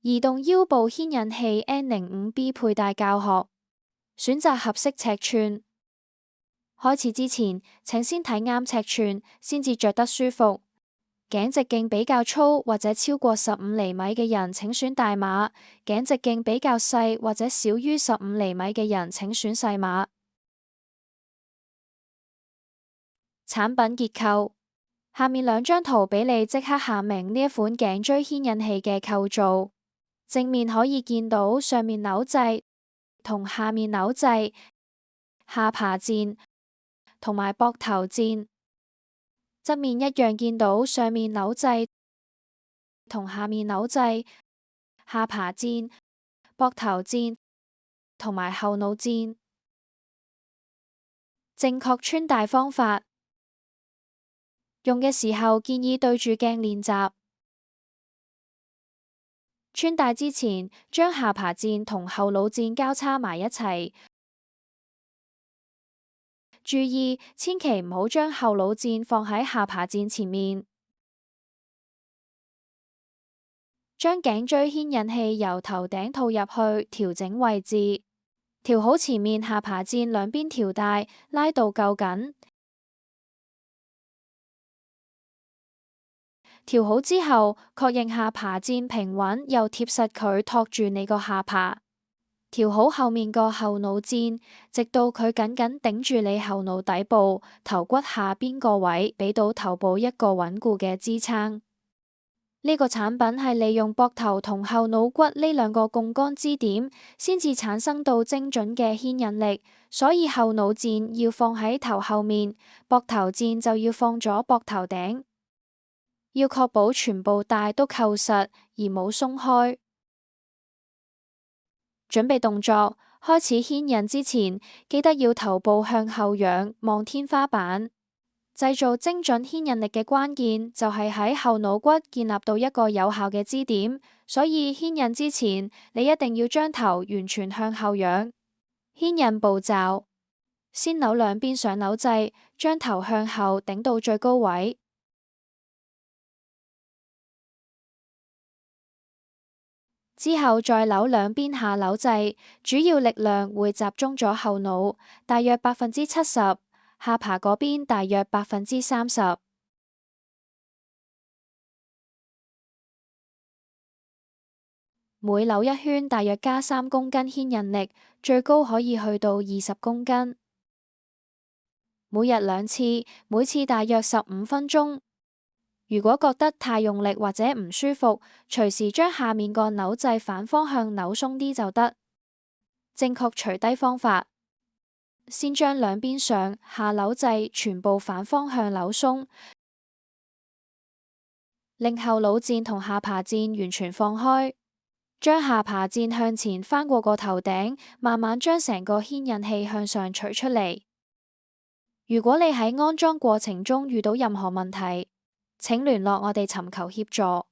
移動腰部牽引器 N05B 佩戴教學，選擇合適尺寸。開始之前，請先睇啱尺寸，先至着得舒服。頸直徑比較粗或者超過15厘米嘅人，請選大碼；頸直徑比較細或者少於15厘米嘅人，請選細碼。產品結構：下面兩張圖俾你即刻下明呢一款頸椎牽引器嘅構造。正面可以見到上面扭掣同下面扭掣、下爬鍵同埋膊頭鍵。側面一樣見到上面扭掣同下面扭掣、下爬鍵、膊頭鍵同埋後腦鍵。正確穿戴方法：用嘅時候建議對住鏡練習。穿戴之前，將下爬鍵同後腦鍵交叉埋一齊。注意，千祈唔好將後腦鍵放喺下爬鍵前面。將頸椎牽引器由頭頂套入去，調整位置，調好前面下爬鍵兩邊條帶，拉到夠緊。調好之後，確認下爬鍵平穩又貼實佢托住你個下巴。調好後面個後腦鍵，直到佢緊緊頂住你後腦底部、頭骨下邊個位，俾到頭部一個穩固嘅支撐。呢個產品係利用膊頭同後腦骨呢兩個槓桿支點，先至產生到精準嘅牽引力，所以後腦鍵要放喺頭後面，膊頭鍵就要放咗膊頭頂。要確保全部帶都扣實而冇鬆開。準備動作：開始牽引之前，記得要頭部向後仰，望天花板。製造精準牽引力嘅關鍵就係喺後腦骨建立到一個有效嘅支點，所以牽引之前，你一定要將頭完全向後仰。牽引步驟：先扭兩邊上扭掣，將頭向後頂到最高位。之後再扭兩邊下扭掣，主要力量會集中咗後腦，大約70%，下巴嗰邊大約30%。每扭一圈大約加3公斤牽引力，最高可以去到20公斤。每日2次，每次大約15分鐘。如果覺得太用力或者唔舒服，隨時將下面個扭掣反方向扭鬆啲就得。正確除低方法：先將兩邊上下扭掣全部反方向扭鬆，令後腦鍵同下爬鍵完全放開，將下爬鍵向前翻過個頭頂，慢慢將成個牽引器向上取出嚟。如果你喺安裝過程中遇到任何問題，請聯絡我哋尋求協助。